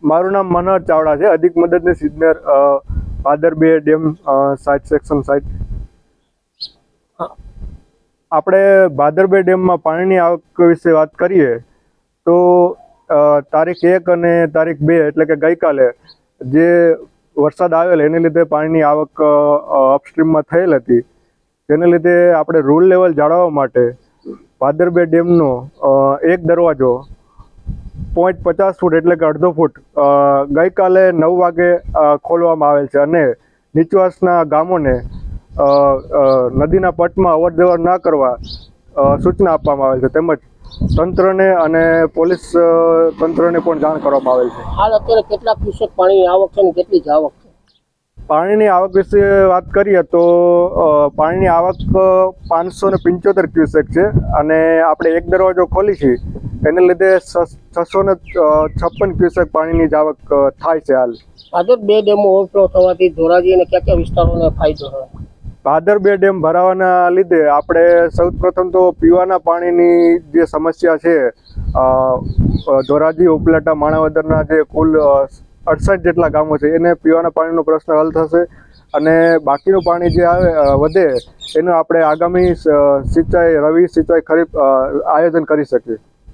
મારું નામ મનોહર ચાવડા છે, અધિક મદદનીશ ઇજનેર Bhadar 2 dam site section site. આપણે ભાદર 2 ડેમમાં પાણીની આવક વિશે વાત કરીએ તો તારીખ 1 અને તારીખ 2 એટલે કે ગઈકાલે જે વરસાદ આવેલ એને લીધે પાણીની આવક અપસ્ટ્રીમમાં થયેલ હતી, તેને લીધે આપણે રૂલ લેવલ જાળવવા માટે ભાદર 2 ડેમનો એક દરવાજો 0.50 ફૂટ એટલે કે અડધો ફૂટ ગઈકાલે 9 વાગે ખોલવામાં આવેલ છે અને નીચવાસના ગામોને નદીના પટમાં અવર જવર ના કરવા સૂચના આપવામાં આવેલ છે, તેમજ તંત્રને અને પોલીસ તંત્રને પણ જાણ કરવામાં આવેલ છે। હાલ અત્યારે કેટલા ક્યુસેક પાણીની આવક છે અને કેટલી જ આવક છે? પાણીની આવક વિશે વાત કરીએ તો પાણીની આવક 575 ક્યુસેક છે અને આપણે એક દરવાજો ખોલી છે એને લીધે 656 ક્યુસેક પાણીની જ આવક થાય છે। હાલ ભાદર 2 ડેમ ઓવરફ્લો થવાથી ધોરાજી અને કયા કયા વિસ્તારોને ફાયદો થયો? ભાદર 2 ડેમ ભરાવાના લીધે આપણે સૌપ્રથમ તો પીવાના પાણીની જે સમસ્યા છે, ધોરાજી, ઉપલેટા, માણાવદરના જે કુલ 68 જેટલા ગામો છે એને પીવાના પાણીનો પ્રશ્ન હલ થશે અને બાકીનું પાણી જે આવે વધે એનું આપણે આગામી સિંચાઈ, રવિ સિંચાઈ, ખરીફ આયોજન કરી શકીએ।